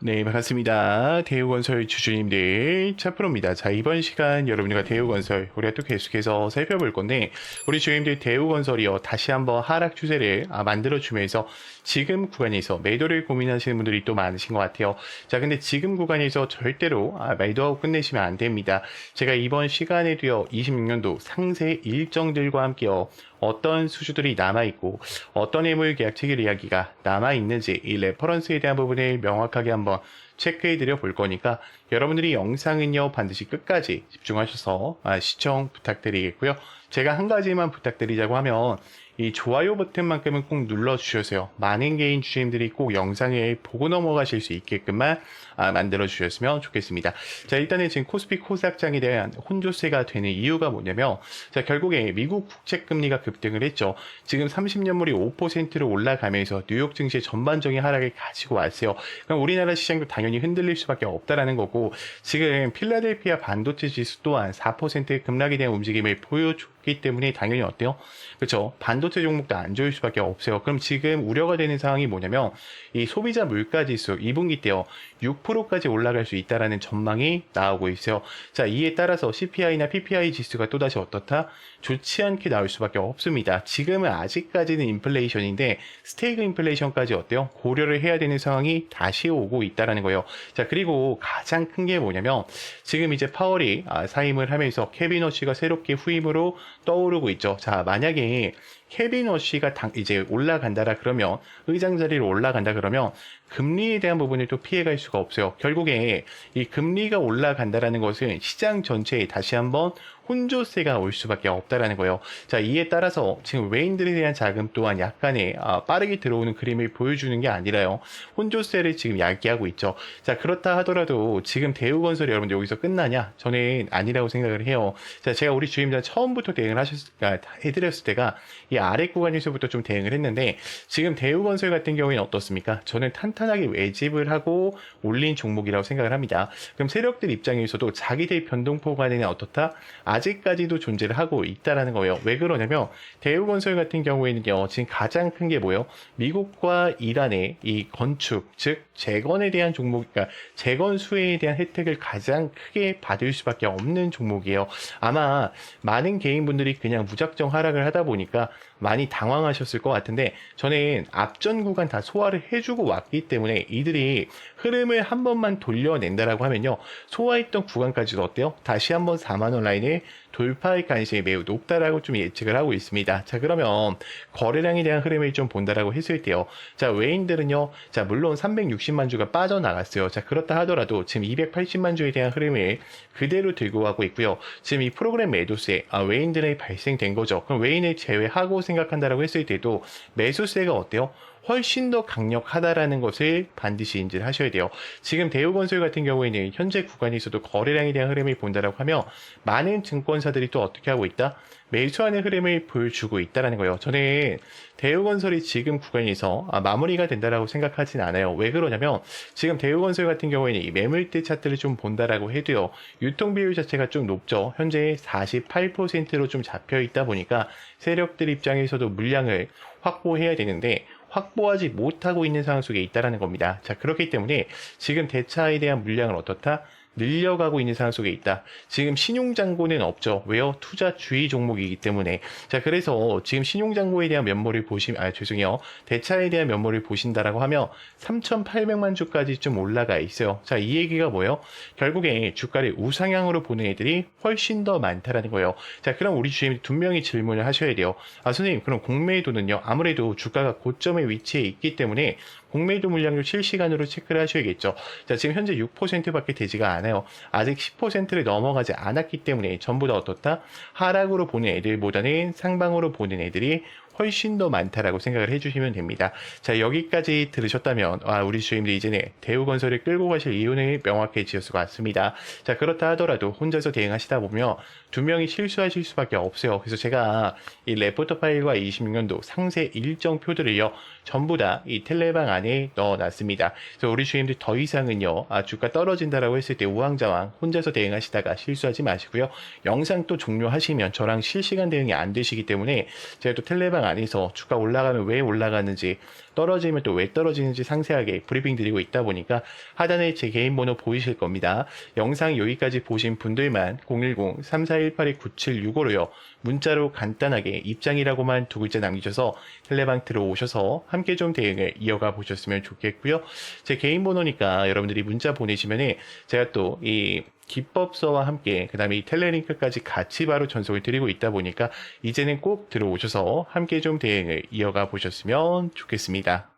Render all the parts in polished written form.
네, 반갑습니다. 대우건설 주주님들 차프로입니다. 자, 이번 시간 여러분들과 대우건설 우리가 또 계속해서 살펴볼 건데, 우리 주주님들 대우건설이요 다시 한번 하락 추세를 만들어주면서 지금 구간에서 매도를 고민하시는 분들이 또 많으신 것 같아요. 자, 근데 지금 구간에서 절대로 매도하고 끝내시면 안 됩니다. 제가 이번 시간에도요 26년도 상세 일정들과 함께요 어떤 수주들이 남아있고 어떤 매물 계약 체결 이야기가 남아있는지 이 레퍼런스에 대한 부분을 명확하게 한번 체크해 드려 볼 거니까 여러분들이 영상은요 반드시 끝까지 집중하셔서 시청 부탁드리겠고요. 제가 한 가지만 부탁드리자고 하면 이 좋아요 버튼만큼은 꼭 눌러주셔서요. 많은 개인 주주님들이 꼭 영상을 보고 넘어가실 수 있게끔만 만들어 주셨으면 좋겠습니다. 자, 일단은 지금 코스피 코스닥장에 대한 혼조세가 되는 이유가 뭐냐면, 자, 결국에 미국 국채금리가 급등을 했죠. 지금 30년물이 5%로 올라가면서 뉴욕 증시의 전반적인 하락을 가지고 왔어요. 그럼 우리나라 시장도 당연히 흔들릴 수밖에 없다라는 거고, 지금 필라델피아 반도체 지수 또한 4% 급락에 대한 움직임을 보여줬기 때문에 당연히 어때요? 그렇죠. 반도체 종목도 안 좋을 수밖에 없어요. 그럼 지금 우려가 되는 상황이 뭐냐면 이 소비자 물가 지수 2분기 때요 6%까지 올라갈 수 있다라는 전망이 나오고 있어요. 자, 이에 따라서 CPI나 PPI 지수가 또다시 어떻다? 좋지 않게 나올 수밖에 없습니다. 지금은 아직까지는 인플레이션인데 스테이크 인플레이션까지 어때요? 고려를 해야 되는 상황이 다시 오고 있다라는 거예요. 자, 그리고 가장 큰 게 뭐냐면 지금 이제 파월이 사임을 하면서 케빈 워시가 새롭게 후임으로 떠오르고 있죠. 자, 만약에 케빈 워시가 이제 올라간다라 그러면 의장 자리로 올라간다 그러면 금리에 대한 부분을 또 피해갈 수가 없어요. 결국에 이 금리가 올라간다라는 것은 시장 전체에 다시 한번 혼조세가 올 수밖에 없다라는 거예요. 자, 이에 따라서 지금 외인들에 대한 자금 또한 약간의 빠르게 들어오는 그림을 보여주는 게 아니라요. 혼조세를 지금 야기하고 있죠. 자, 그렇다 하더라도 지금 대우건설이 여러분들 여기서 끝나냐? 저는 아니라고 생각을 해요. 자, 제가 우리 주임자 처음부터 대응을 해드렸을 때가 이 아래 구간에서부터 좀 대응을 했는데 지금 대우건설 같은 경우에는 어떻습니까? 저는 탄탄하게 외집을 하고 올린 종목이라고 생각을 합니다. 그럼 세력들 입장에서도 자기들 변동포관에는 어떻다? 아직까지도 존재를 하고 있다라는 거예요. 왜 그러냐면 대우건설 같은 경우에는요 지금 가장 큰 게 뭐예요? 미국과 이란의 이 건축 즉 재건에 대한 종목, 그러니까 재건 수혜에 대한 혜택을 가장 크게 받을 수밖에 없는 종목이에요. 아마 많은 개인분들이 그냥 무작정 하락을 하다 보니까 많이 당황하셨을 것 같은데 저는 앞전 구간 다 소화를 해주고 왔기 때문에 이들이 흐름을 한 번만 돌려낸다라고 하면요 소화했던 구간까지도 어때요? 다시 한번 4만원 라인을 돌파할 가능성이 매우 높다라고 좀 예측을 하고 있습니다. 자, 그러면 거래량에 대한 흐름을 좀 본다라고 했을 때요. 자, 외인들은요. 자, 물론 360만 주가 빠져나갔어요. 자, 그렇다 하더라도 지금 280만 주에 대한 흐름을 그대로 들고 가고 있고요. 지금 이 프로그램 매도세 외인들이 발생된 거죠. 그럼 외인을 제외하고 생각한다라고 했을 때도 매수세가 어때요? 훨씬 더 강력하다라는 것을 반드시 인지를 하셔야 돼요. 지금 대우건설 같은 경우에는 현재 구간에서도 거래량에 대한 흐름을 본다라고 하면 많은 증권사들이 또 어떻게 하고 있다? 매수하는 흐름을 보여주고 있다는 거예요. 저는 대우건설이 지금 구간에서 마무리가 된다라고 생각하진 않아요. 왜 그러냐면 지금 대우건설 같은 경우에는 이 매물대 차트를 좀 본다라고 해도요. 유통 비율 자체가 좀 높죠. 현재 48%로 좀 잡혀 있다 보니까 세력들 입장에서도 물량을 확보해야 되는데 확보하지 못하고 있는 상황 속에 있다는 겁니다. 자, 그렇기 때문에 지금 대차에 대한 물량을 어떻다? 늘려가고 있는 상황 속에 있다. 지금 신용잔고는 없죠. 왜요? 투자주의 종목이기 때문에. 자, 그래서 지금 신용잔고에 대한 면모를 죄송해요. 대차에 대한 면모를 보신다라고 하면 3,800만 주까지 좀 올라가 있어요. 자, 이 얘기가 뭐예요? 결국에 주가를 우상향으로 보는 애들이 훨씬 더 많다라는 거예요. 자, 그럼 우리 주임이 두 명이 질문을 하셔야 돼요. 선생님, 그럼 공매도는요? 아무래도 주가가 고점에 위치해 있기 때문에 공매도 물량률 실시간으로 체크를 하셔야겠죠. 자, 지금 현재 6%밖에 되지가 않아요. 아직 10%를 넘어가지 않았기 때문에 전부 다 어떻다? 하락으로 보는 애들보다는 상방으로 보는 애들이 훨씬 더 많다라고 생각을 해주시면 됩니다. 자, 여기까지 들으셨다면 우리 주임들 이제는 대우건설을 끌고 가실 이유는 명확해지셨을 것 같습니다. 자, 그렇다 하더라도 혼자서 대응하시다 보면 두 명이 실수하실 수밖에 없어요. 그래서 제가 이 레포터 파일과 26년도 상세 일정표들을요 전부 다 이 텔레방 안에 넣어놨습니다. 그래서 우리 주임들 더 이상은요 주가 떨어진다라고 했을 때 우왕좌왕 혼자서 대응하시다가 실수하지 마시고요. 영상 또 종료하시면 저랑 실시간 대응이 안 되시기 때문에 제가 또 텔레방 안에서 주가 올라가면 왜 올라가는지, 떨어지면 또 왜 떨어지는지 상세하게 브리핑 드리고 있다 보니까 하단에 제 개인 번호 보이실 겁니다. 영상 여기까지 보신 분들만 010-3418-9765로요. 문자로 간단하게 입장이라고만 두 글자 남기셔서 텔레방 들어오셔서 함께 좀 대응을 이어가 보셨으면 좋겠고요. 제 개인 번호니까 여러분들이 문자 보내시면은 제가 또 이 기법서와 함께 그 다음에 이 텔레링크까지 같이 바로 전송을 드리고 있다 보니까 이제는 꼭 들어오셔서 함께 좀 대응을 이어가 보셨으면 좋겠습니다.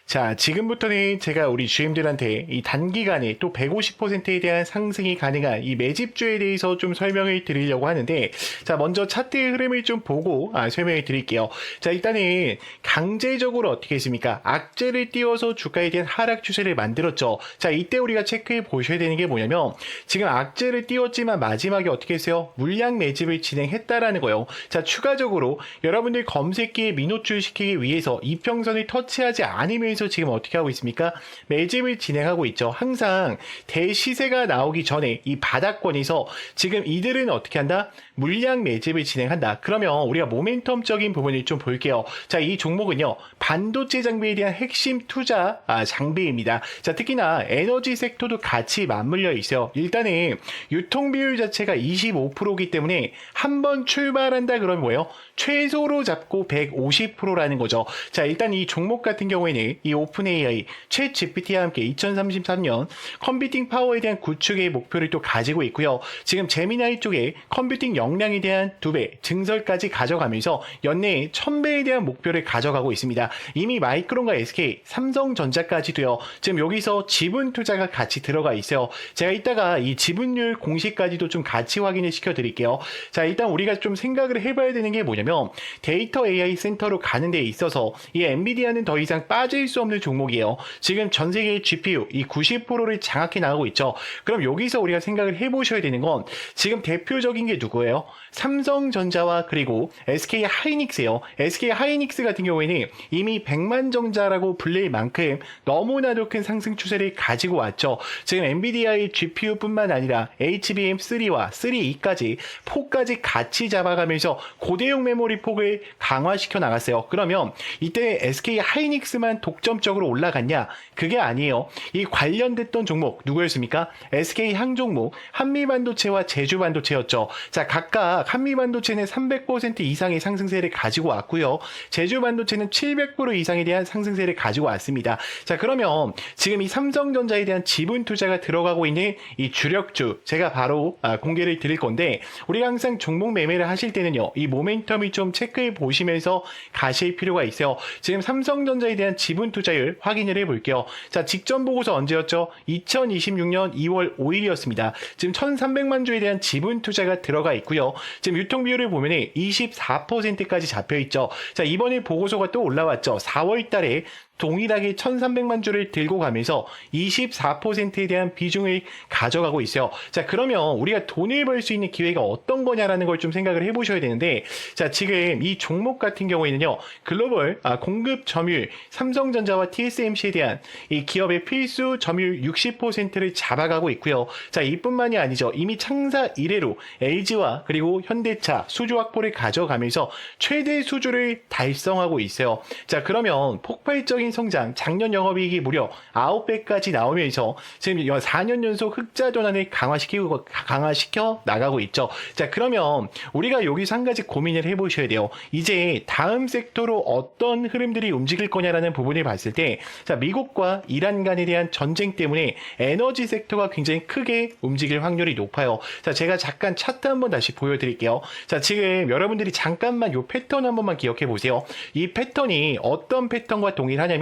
자, 지금부터는 제가 우리 주임들한테 이 단기간에 또 150%에 대한 상승이 가능한 이 매집주에 대해서 좀 설명을 드리려고 하는데, 자, 먼저 차트의 흐름을 좀 보고 설명을 드릴게요. 자, 일단은 강제적으로 어떻게 했습니까? 악재를 띄워서 주가에 대한 하락 추세를 만들었죠. 자, 이때 우리가 체크해 보셔야 되는 게 뭐냐면, 지금 악재를 띄웠지만 마지막에 어떻게 했어요? 물량 매집을 진행했다라는 거예요. 자, 추가적으로 여러분들 검색기에 민호출 시키기 위해서 이평선을 터치하지 않으면 지금 어떻게 하고 있습니까? 매집을 진행하고 있죠. 항상 대시세가 나오기 전에 이 바닥권에서 지금 이들은 어떻게 한다? 물량 매집을 진행한다. 그러면 우리가 모멘텀적인 부분을 좀 볼게요. 자, 이 종목은요, 반도체 장비에 대한 핵심 투자 장비입니다. 자, 특히나 에너지 섹터도 같이 맞물려 있어요. 일단은 유통 비율 자체가 25%이기 때문에 한번 출발한다 그러면 뭐예요? 최소로 잡고 150%라는 거죠. 자, 일단 이 종목 같은 경우에는 이 오픈 AI, 챗 GPT와 함께 2033년 컴퓨팅 파워에 대한 구축의 목표를 또 가지고 있고요. 지금 제미나이 쪽에 컴퓨팅 역량에 대한 2배 증설까지 가져가면서 연내에 1000배에 대한 목표를 가져가고 있습니다. 이미 마이크론과 SK, 삼성전자까지도요. 지금 여기서 지분 투자가 같이 들어가 있어요. 제가 이따가 이 지분율 공시까지도 좀 같이 확인을 시켜드릴게요. 자, 일단 우리가 좀 생각을 해봐야 되는 게 뭐냐면, 데이터 AI 센터로 가는 데 있어서 이 엔비디아는 더 이상 빠질 수 없는 종목이에요. 지금 전 세계의 GPU 이 90%를 장악해 나가고 있죠. 그럼 여기서 우리가 생각을 해보셔야 되는 건, 지금 대표적인 게 누구예요? 삼성전자와 그리고 SK 하이닉스예요. SK 하이닉스 같은 경우에는 이미 백만정자라고 불릴 만큼 너무나도 큰 상승 추세를 가지고 왔죠. 지금 엔비디아의 GPU뿐만 아니라 HBM3와 3E까지 4까지 같이 잡아가면서 고대용 메모리 폭을 강화시켜 나갔어요. 그러면 이때 SK 하이닉스만 독점적으로 올라갔냐? 그게 아니에요. 이 관련됐던 종목 누구였습니까? SK 항종목, 한미반도체와 제주반도체였죠. 자, 각각 한미반도체는 300% 이상의 상승세를 가지고 왔고요. 제주반도체는 700% 이상에 대한 상승세를 가지고 왔습니다. 자, 그러면 지금 이 삼성전자에 대한 지분 투자가 들어가고 있는 이 주력주, 제가 바로 공개를 드릴 건데, 우리가 항상 종목 매매를 하실 때는요, 이 모멘텀을 좀 체크해 보시면서 가실 필요가 있어요. 지금 삼성전자에 대한 지분 투자율 확인을 해볼게요. 자, 직전 보고서 언제였죠? 2026년 2월 5일이었습니다. 지금 1300만 주에 대한 지분 투자가 들어가 있고요. 지금 유통 비율을 보면 24%까지 잡혀 있죠. 자, 이번에 보고서가 또 올라왔죠. 4월 달에 동일하게 1300만 주를 들고 가면서 24%에 대한 비중을 가져가고 있어요. 자, 그러면 우리가 돈을 벌 수 있는 기회가 어떤 거냐라는 걸 좀 생각을 해보셔야 되는데, 자, 지금 이 종목 같은 경우에는요, 글로벌 공급 점유율, 삼성전자와 TSMC에 대한 이 기업의 필수 점유율 60%를 잡아가고 있고요. 자, 이뿐만이 아니죠. 이미 창사 이래로 LG와 그리고 현대차 수주 확보를 가져가면서 최대 수주를 달성하고 있어요. 자, 그러면 폭발적인 성장, 작년 영업이익이 무려 9배까지 나오면서 지금 4년 연속 흑자 전환을 강화시켜 나가고 있죠. 자, 그러면 우리가 여기서 한 가지 고민을 해보셔야 돼요. 이제 다음 섹터로 어떤 흐름들이 움직일 거냐라는 부분을 봤을 때, 자, 미국과 이란 간에 대한 전쟁 때문에 에너지 섹터가 굉장히 크게 움직일 확률이 높아요. 자, 제가 잠깐 차트 한번 다시 보여드릴게요. 자, 지금 여러분들이 잠깐만 이 패턴 한 번만 기억해 보세요. 이 패턴이 어떤 패턴과 동일하냐면,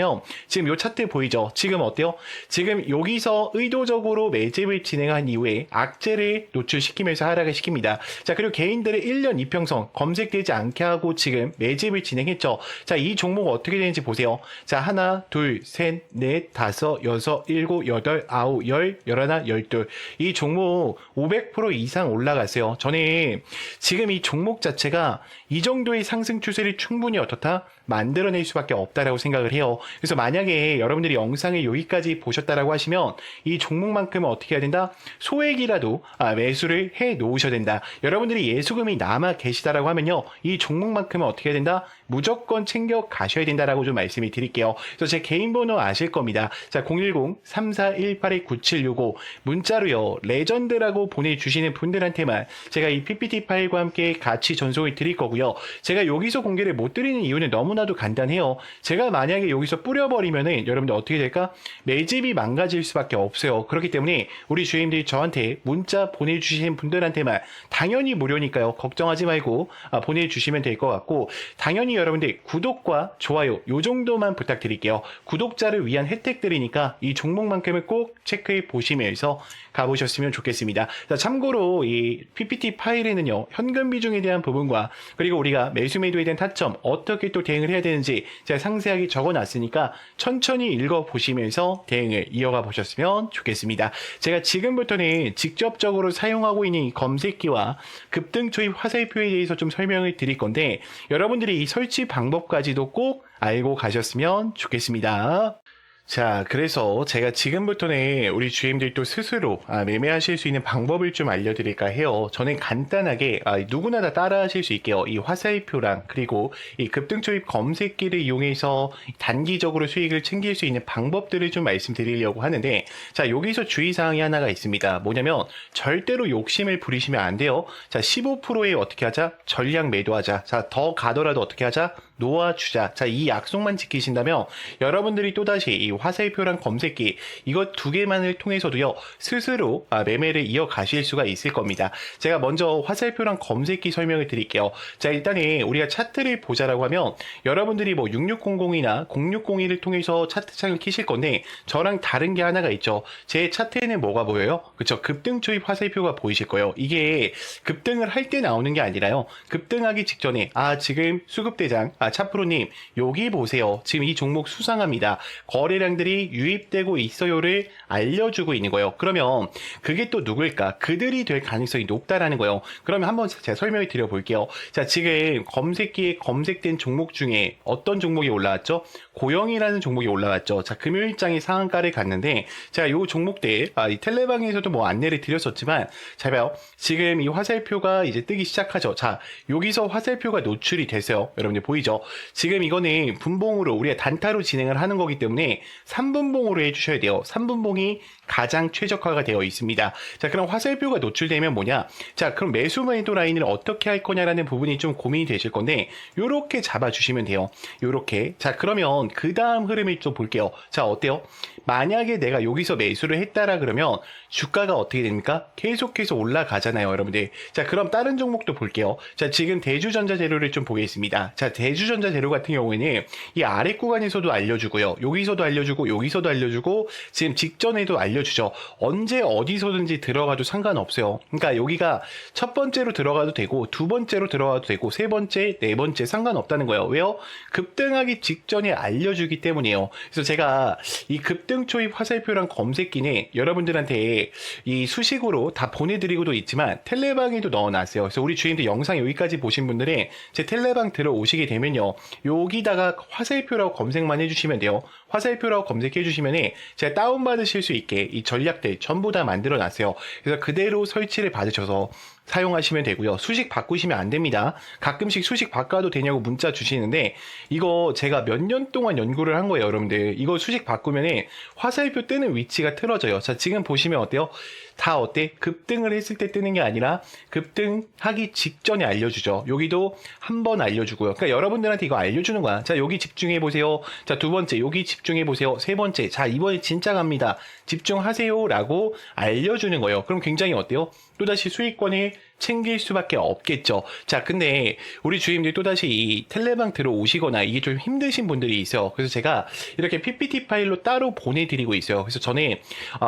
지금 이 차트 보이죠? 지금 어때요? 지금 여기서 의도적으로 매집을 진행한 이후에 악재를 노출시키면서 하락을 시킵니다. 자, 그리고 개인들의 1년 이평선 검색되지 않게 하고 지금 매집을 진행했죠. 자, 이 종목 어떻게 되는지 보세요. 자, 하나, 둘, 셋, 넷, 다섯, 여섯, 일곱, 여덟, 아홉, 열, 열하나, 열둘. 이 종목 500% 이상 올라갔어요. 저는 지금 이 종목 자체가 이 정도의 상승 추세를 충분히 어떻다? 만들어낼 수밖에 없다라고 생각을 해요. 그래서 만약에 여러분들이 영상을 여기까지 보셨다라고 하시면 이 종목만큼은 어떻게 해야 된다? 소액이라도 매수를 해 놓으셔야 된다. 여러분들이 예수금이 남아 계시다라고 하면요, 이 종목만큼은 어떻게 해야 된다? 무조건 챙겨 가셔야 된다라고 좀 말씀을 드릴게요. 그래서 제 개인 번호 아실 겁니다. 자, 010-3418-9765 문자로요. 레전드라고 보내주시는 분들한테만 제가 이 PPT 파일과 함께 같이 전송을 드릴 거고요. 제가 여기서 공개를 못 드리는 이유는 너무나도 간단해요. 제가 만약에 여기서 뿌려버리면은 여러분들 어떻게 될까? 매집이 망가질 수밖에 없어요. 그렇기 때문에 우리 주임들이 저한테 문자 보내주시는 분들한테만 당연히 무료니까요. 걱정하지 말고 보내주시면 될 것 같고, 당연히 여러분들 구독과 좋아요 요 정도만 부탁드릴게요. 구독자를 위한 혜택들이니까 이 종목만큼을 꼭 체크해 보시면서 가보셨으면 좋겠습니다. 자, 참고로 이 PPT 파일에는요, 현금 비중에 대한 부분과 그리고 우리가 매수 매도에 대한 타점 어떻게 또 대응을 해야 되는지 제가 상세하게 적어놨으니까 천천히 읽어보시면서 대응을 이어가 보셨으면 좋겠습니다. 제가 지금부터는 직접적으로 사용하고 있는 이 검색기와 급등 초입 화살표에 대해서 좀 설명을 드릴 건데, 여러분들이 이 설치 방법까지도 꼭 알고 가셨으면 좋겠습니다. 자, 그래서 제가 지금부터는 우리 주임들도 스스로 매매하실 수 있는 방법을 좀 알려드릴까 해요. 저는 간단하게 누구나 다 따라 하실 수 있게요. 이 화살표랑 그리고 이 급등초입 검색기를 이용해서 단기적으로 수익을 챙길 수 있는 방법들을 좀 말씀드리려고 하는데, 자, 여기서 주의사항이 하나가 있습니다. 뭐냐면 절대로 욕심을 부리시면 안 돼요. 자, 15%에 어떻게 하자? 전량 매도하자. 자, 더 가더라도 어떻게 하자? 놓아주자. 자, 이 약속만 지키신다면 여러분들이 또다시 이 화살표랑 검색기 이것 두 개만을 통해서도요 스스로 매매를 이어가실 수가 있을 겁니다. 제가 먼저 화살표랑 검색기 설명을 드릴게요. 자, 일단은 우리가 차트를 보자라고 하면 여러분들이 뭐 6600이나 0601을 통해서 차트창을 키실 건데, 저랑 다른 게 하나가 있죠. 제 차트에는 뭐가 보여요? 그쵸, 급등 초입 화살표가 보이실 거예요. 이게 급등을 할 때 나오는 게 아니라요, 급등하기 직전에 지금 수급대장 차프로님 여기 보세요. 지금 이 종목 수상합니다. 거래량들이 유입되고 있어요를 알려주고 있는 거예요. 그러면 그게 또 누굴까? 그들이 될 가능성이 높다라는 거예요. 그러면 한번 제가 설명을 드려볼게요. 자, 지금 검색기에 검색된 종목 중에 어떤 종목이 올라왔죠? 고영이라는 종목이 올라왔죠. 자, 금요일장의 상한가를 갔는데, 제가 요 종목들 이 텔레방에서도 뭐 안내를 드렸었지만, 잘 봐요. 지금 이 화살표가 이제 뜨기 시작하죠. 자, 여기서 화살표가 노출이 됐어요. 여러분들 보이죠? 지금 이거는 분봉으로 우리가 단타로 진행을 하는 거기 때문에 3분봉으로 해주셔야 돼요. 3분봉이 가장 최적화가 되어 있습니다. 자, 그럼 화살표가 노출되면 뭐냐? 자, 그럼 매수 매도 라인을 어떻게 할 거냐라는 부분이 좀 고민이 되실 건데, 요렇게 잡아주시면 돼요. 요렇게. 자, 그러면 그 다음 흐름을 좀 볼게요. 자, 어때요? 만약에 내가 여기서 매수를 했다라 그러면 주가가 어떻게 됩니까? 계속해서 올라가잖아요, 여러분들. 자, 그럼 다른 종목도 볼게요. 자, 지금 대주전자재료를 좀 보겠습니다. 자, 대주전자재료 같은 경우에는 이 아래 구간에서도 알려주고요. 여기서도 알려주고, 여기서도 알려주고, 지금 직전에도 알려주죠. 언제 어디서든지 들어가도 상관없어요. 그러니까 여기가 첫 번째로 들어가도 되고, 두 번째로 들어가도 되고, 세 번째, 네 번째 상관없다는 거예요. 왜요? 급등하기 직전에 알려주기 때문이에요. 그래서 제가 이 급등 초입 화살표랑 검색기는 여러분들한테 이 수식으로 다 보내드리고도 있지만 텔레방에도 넣어놨어요. 그래서 우리 주인들 영상 여기까지 보신 분들은 제 텔레방 들어오시게 되면요, 여기다가 화살표라고 검색만 해주시면 돼요. 화살표라고 검색해 주시면 제가 다운받으실 수 있게 이 전략들 전부 다 만들어 놨어요. 그래서 그대로 설치를 받으셔서 사용하시면 되고요. 수식 바꾸시면 안 됩니다. 가끔씩 수식 바꿔도 되냐고 문자 주시는데, 이거 제가 몇 년 동안 연구를 한 거예요, 여러분들. 이거 수식 바꾸면 화살표 뜨는 위치가 틀어져요. 자, 지금 보시면 어때요? 다 어때? 급등을 했을 때 뜨는 게 아니라 급등하기 직전에 알려주죠. 여기도 한 번 알려주고요. 그러니까 여러분들한테 이거 알려주는 거야. 자, 여기 집중해 보세요. 자, 두 번째 여기 집중해 보세요. 세 번째, 자, 이번에 진짜 갑니다. 집중하세요 라고 알려주는 거예요. 그럼 굉장히 어때요? 또다시 수익권을 챙길 수밖에 없겠죠. 자, 근데 우리 주임들이 또다시 이 텔레방 들어오시거나 이게 좀 힘드신 분들이 있어요. 그래서 제가 이렇게 PPT 파일로 따로 보내드리고 있어요. 그래서 저는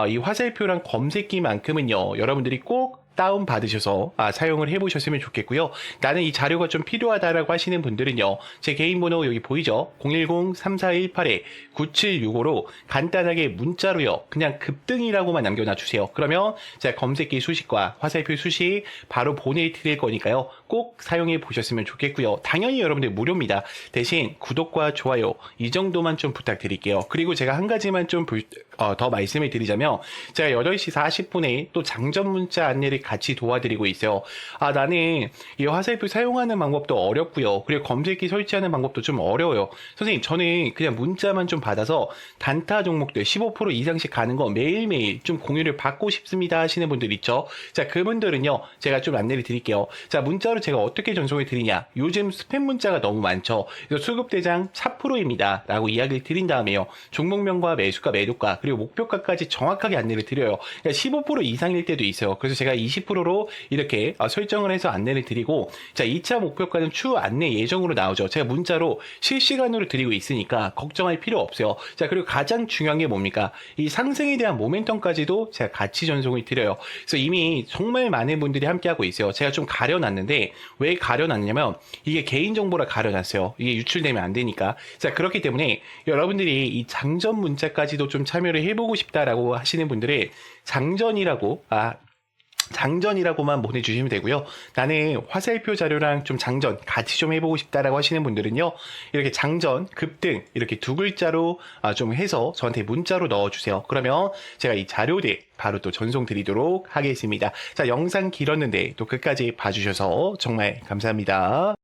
이 화살표랑 검색기만큼은요, 여러분들이 꼭 다운 받으셔서 사용을 해보셨으면 좋겠고요. 나는 이 자료가 좀 필요하다라고 하시는 분들은요, 제 개인 번호 여기 보이죠? 010-3418-9765로 간단하게 문자로요, 그냥 급등이라고만 남겨놔 주세요. 그러면 제가 검색기 수식과 화살표 수식 바로 보내드릴 거니까요, 꼭 사용해 보셨으면 좋겠고요. 당연히 여러분들 무료입니다. 대신 구독과 좋아요 이 정도만 좀 부탁드릴게요. 그리고 제가 한 가지만 좀 더 말씀을 드리자면 제가 8시 40분에 또 장전 문자 안내를 같이 도와드리고 있어요. 나는 이 화살표 사용하는 방법도 어렵고요. 그리고 검색기 설치하는 방법도 좀 어려워요. 선생님 저는 그냥 문자만 좀 받아서 단타 종목들 15% 이상씩 가는 거 매일매일 좀 공유를 받고 싶습니다 하시는 분들 있죠. 자, 그분들은요 제가 좀 안내를 드릴게요. 자, 문자로 제가 어떻게 전송을 드리냐, 요즘 스팸 문자가 너무 많죠. 그래서 수급대장 4%입니다 라고 이야기를 드린 다음에요, 종목명과 매수가, 매도가, 그리고 목표가까지 정확하게 안내를 드려요. 그러니까 15% 이상일 때도 있어요. 그래서 제가 20%로 이렇게 설정을 해서 안내를 드리고, 자, 2차 목표가는 추후 안내 예정으로 나오죠. 제가 문자로 실시간으로 드리고 있으니까 걱정할 필요 없어요. 자, 그리고 가장 중요한 게 뭡니까? 이 상승에 대한 모멘텀까지도 제가 같이 전송을 드려요. 그래서 이미 정말 많은 분들이 함께하고 있어요. 제가 좀 가려놨는데, 왜 가려놨냐면 이게 개인정보라 가려놨어요. 이게 유출되면 안 되니까. 자, 그렇기 때문에 여러분들이 이 장전 문자까지도 좀 참여를 해보고 싶다라고 하시는 분들은 장전이라고만 보내주시면 되고요. 나는 화살표 자료랑 좀 장전 같이 좀 해보고 싶다라고 하시는 분들은요, 이렇게 장전, 급등 이렇게 두 글자로 좀 해서 저한테 문자로 넣어주세요. 그러면 제가 이 자료들 바로 또 전송 드리도록 하겠습니다. 자, 영상 길었는데 또 끝까지 봐주셔서 정말 감사합니다.